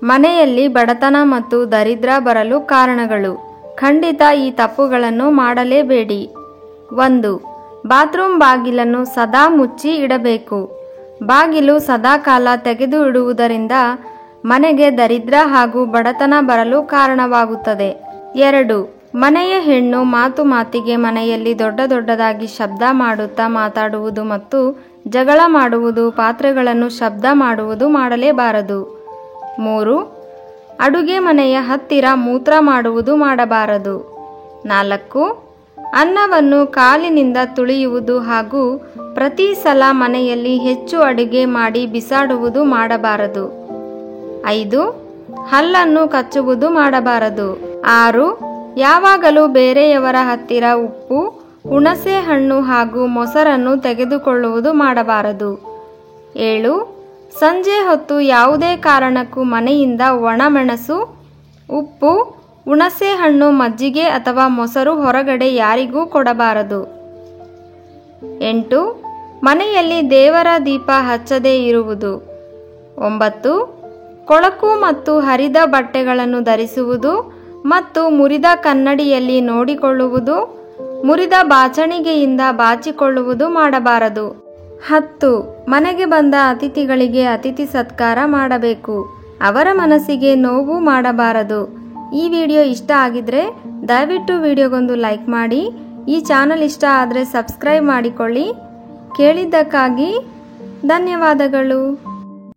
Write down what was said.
ಮನೆಯಲ್ಲಿ ಬಡತನ ಮತ್ತು ದರಿದ್ರ ಬರಲು ಕಾರಣಗಳು. ಖಂಡಿತ ಈ ತಪ್ಪುಗಳನ್ನು ಮಾಡಲೇಬೇಡಿ. 1. ಬಾತ್ರೂಮ್ ಬಾಗಿಲನ್ನು ಸದಾ ಮುಚ್ಚಿ ಇಡಬೇಕು. ಬಾಗಿಲು ಸದಾಕಾಲ ತೆಗೆದು ಇಡುವುದರಿಂದ ಮನೆಗೆ ದರಿದ್ರ ಹಾಗೂ ಬಡತನ ಬರಲು ಕಾರಣವಾಗುತ್ತದೆ. 2. ಮನೆಯ ಹೆಣ್ಣು ಮಾತು ಮಾತಿಗೆ ಮನೆಯಲ್ಲಿ ದೊಡ್ಡದಾಗಿ ಶಬ್ದ ಮಾಡುತ್ತಾ ಮಾತಾಡುವುದು ಮತ್ತು ಜಗಳ ಮಾಡುವುದು, ಪಾತ್ರೆಗಳನ್ನು ಶಬ್ದ ಮಾಡುವುದು ಮಾಡಲೇಬಾರದು. 3. ಅಡುಗೆ ಮನೆಯ ಹತ್ತಿರ ಮೂತ್ರ ಮಾಡುವುದು ಮಾಡಬಾರದು. 4. ಅನ್ನವನ್ನು ಕಾಲಿನಿಂದ ತುಳಿಯುವುದು ಹಾಗೂ ಪ್ರತಿ ಸಲ ಮನೆಯಲ್ಲಿ ಹೆಚ್ಚು ಅಡುಗೆ ಮಾಡಿ ಬಿಸಾಡುವುದು ಮಾಡಬಾರದು. 5. ಹಲ್ಲನ್ನು ಕಚ್ಚುವುದು ಮಾಡಬಾರದು. 6. ಯಾವಾಗಲೂ ಬೇರೆಯವರ ಹತ್ತಿರ ಉಪ್ಪು, ಹುಣಸೆ ಹಣ್ಣು ಹಾಗೂ ಮೊಸರನ್ನು ತೆಗೆದುಕೊಳ್ಳುವುದು ಮಾಡಬಾರದು. 7. ಸಂಜೆ ಹೊತ್ತು ಯಾವುದೇ ಕಾರಣಕ್ಕೂ ಮನೆಯಿಂದ ಒಣಮೆಣಸು, ಉಪ್ಪು, ಹುಣಸೆ ಹಣ್ಣು, ಮಜ್ಜಿಗೆ ಅಥವಾ ಮೊಸರು ಹೊರಗಡೆ ಯಾರಿಗೂ ಕೊಡಬಾರದು. 8. ಮನೆಯಲ್ಲಿ ದೇವರ ದೀಪ ಹಚ್ಚದೇ ಇರುವುದು. 9. ಕೊಳಕು ಮತ್ತು ಹರಿದ ಬಟ್ಟೆಗಳನ್ನು ಧರಿಸುವುದು ಮತ್ತು ಮುರಿದ ಕನ್ನಡಿಯಲ್ಲಿ ನೋಡಿಕೊಳ್ಳುವುದು, ಮುರಿದ ಬಾಚಣಿಗೆಯಿಂದ ಬಾಚಿಕೊಳ್ಳುವುದು ಮಾಡಬಾರದು. 10. ಮನೆಗೆ ಬಂದ ಅತಿಥಿಗಳಿಗೆ ಅತಿಥಿ ಸತ್ಕಾರ ಮಾಡಬೇಕು. ಅವರ ಮನಸ್ಸಿಗೆ ನೋವು ಮಾಡಬಾರದು. ಈ ವಿಡಿಯೋ ಇಷ್ಟ ಆಗಿದ್ರೆ ದಯವಿಟ್ಟು ವಿಡಿಯೋಗೊಂದು ಲೈಕ್ ಮಾಡಿ. ಈ ಚಾನಲ್ ಇಷ್ಟ ಆದರೆ ಸಬ್ಸ್ಕ್ರೈಬ್ ಮಾಡಿಕೊಳ್ಳಿ. ಕೇಳಿದ್ದಕ್ಕಾಗಿ ಧನ್ಯವಾದಗಳು.